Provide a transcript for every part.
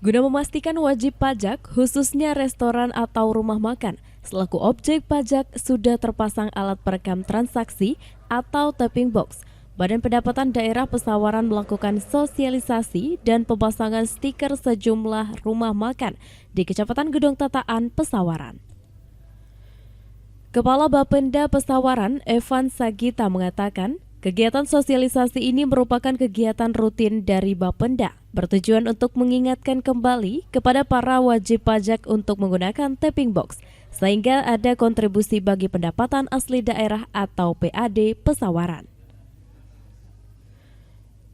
Guna memastikan wajib pajak, khususnya restoran atau rumah makan, selaku objek pajak sudah terpasang alat perekam transaksi atau tapping box. Badan Pendapatan Daerah Pesawaran melakukan sosialisasi dan pemasangan stiker sejumlah rumah makan di Kecamatan Gedong Tataan, Pesawaran. Kepala Bapenda Pesawaran, Evan Sagita mengatakan, kegiatan sosialisasi ini merupakan kegiatan rutin dari Bapenda, bertujuan untuk mengingatkan kembali kepada para wajib pajak untuk menggunakan tapping box, sehingga ada kontribusi bagi pendapatan asli daerah atau PAD Pesawaran.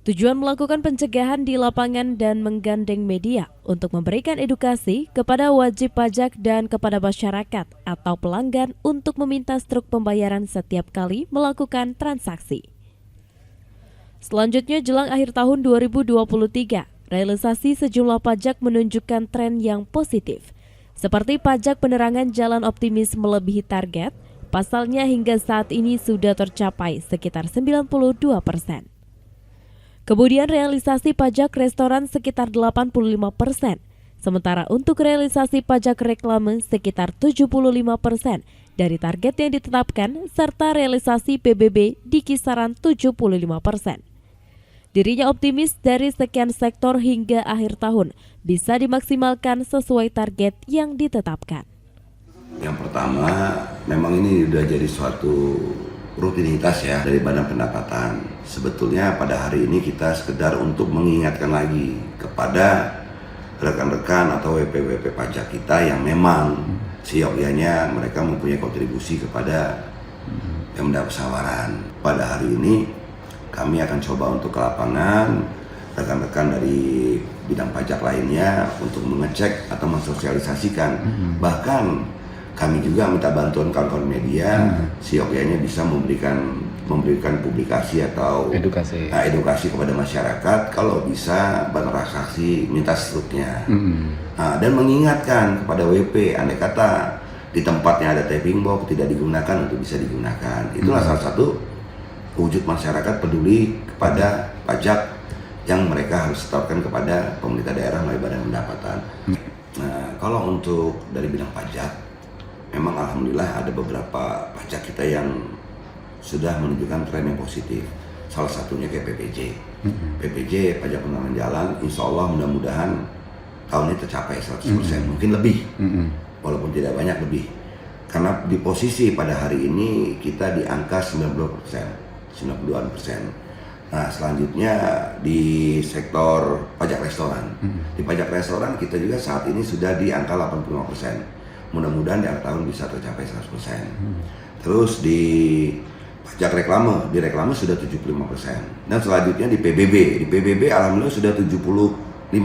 Tujuan melakukan pencegahan di lapangan dan menggandeng media untuk memberikan edukasi kepada wajib pajak dan kepada masyarakat atau pelanggan untuk meminta struk pembayaran setiap kali melakukan transaksi. Selanjutnya, jelang akhir tahun 2023, realisasi sejumlah pajak menunjukkan tren yang positif. Seperti pajak penerangan jalan optimis melebihi target, pasalnya hingga saat ini sudah tercapai sekitar 92%. Kemudian realisasi pajak restoran sekitar 85%, sementara untuk realisasi pajak reklame sekitar 75% dari target yang ditetapkan, serta realisasi PBB di kisaran 75%. Dirinya optimis dari sekian sektor hingga akhir tahun bisa dimaksimalkan sesuai target yang ditetapkan. Yang pertama, memang ini sudah jadi suatu rutinitas ya dari Badan Pendapatan. Sebetulnya pada hari ini kita sekedar untuk mengingatkan lagi kepada rekan-rekan atau WP-WP pajak kita yang memang seyogyanya mereka mempunyai kontribusi kepada Pemda Pesawaran. Pada hari ini kami akan coba untuk ke lapangan rekan-rekan dari bidang pajak lainnya untuk mengecek atau mensosialisasikan. Bahkan kami juga minta bantuan kawan-kawan media, seyogyanya bisa memberikan publikasi atau edukasi kepada masyarakat, kalau bisa bertransaksi minta struknya. Dan mengingatkan kepada WP, andai kata di tempatnya ada tapping box tidak digunakan untuk bisa digunakan. Itulah salah satu wujud masyarakat peduli kepada pajak yang mereka harus setorkan kepada pemerintah daerah melalui Badan Pendapatan. Nah, kalau untuk dari bidang pajak, memang alhamdulillah ada beberapa pajak kita yang sudah menunjukkan tren yang positif. Salah satunya kayak PPJ. PPJ, pajak penerangan jalan, insya Allah mudah-mudahan tahun ini tercapai 100%, mungkin lebih. Walaupun tidak banyak, lebih. Karena di posisi pada hari ini kita di angka 92%. Nah, selanjutnya di sektor pajak restoran. Di pajak restoran kita juga saat ini sudah di angka 85%. Mudah-mudahan di akhir tahun bisa tercapai 100%. Terus di pajak reklame, di reklame sudah 75%. Dan selanjutnya di PBB alhamdulillah sudah 75%.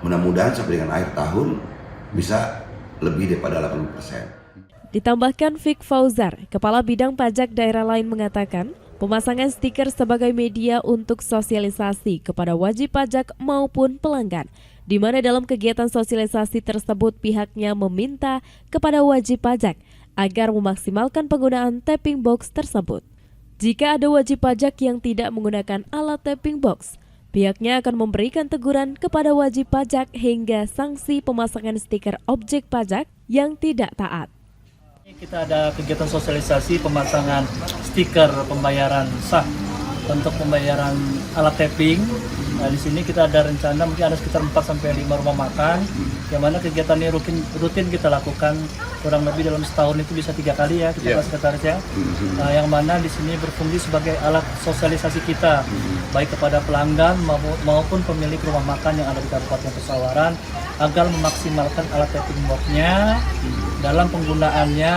Mudah-mudahan sampai dengan akhir tahun bisa lebih daripada 80%. Ditambahkan Fik Fauzar, Kepala Bidang Pajak Daerah lain mengatakan, pemasangan stiker sebagai media untuk sosialisasi kepada wajib pajak maupun pelanggan, di mana dalam kegiatan sosialisasi tersebut pihaknya meminta kepada wajib pajak agar memaksimalkan penggunaan tapping box tersebut. Jika ada wajib pajak yang tidak menggunakan alat tapping box, pihaknya akan memberikan teguran kepada wajib pajak hingga sanksi pemasangan stiker objek pajak yang tidak taat. Kita ada kegiatan sosialisasi pemasangan stiker pembayaran sah untuk pembayaran alat tapping. Nah, di sini kita ada rencana mungkin ada sekitar 4-5 rumah makan, yang mana kegiatan ini rutin kita lakukan kurang lebih dalam setahun itu bisa 3 kali ya kita sekretaris ya. Yang mana di sini berfungsi sebagai alat sosialisasi kita, baik kepada pelanggan maupun pemilik rumah makan yang ada di Kabupaten Pesawaran, agar memaksimalkan alat tapping box-nya dalam penggunaannya,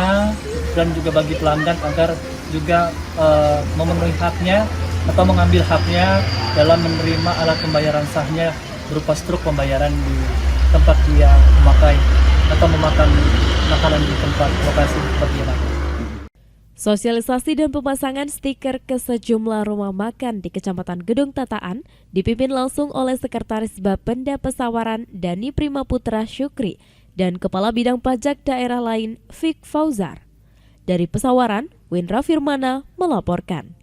dan juga bagi pelanggan agar juga memenuhi haknya atau mengambil haknya dalam menerima alat pembayaran sahnya berupa struk pembayaran di tempat dia memakai atau memakan makanan di tempat lokasi bagian. Sosialisasi dan pemasangan stiker ke sejumlah rumah makan di Kecamatan Gedong Tataan dipimpin langsung oleh Sekretaris Bapenda Pesawaran Dani Primaputra Syukri dan Kepala Bidang Pajak Daerah lain Fik Fauzar. Dari Pesawaran, Windra Firmana melaporkan.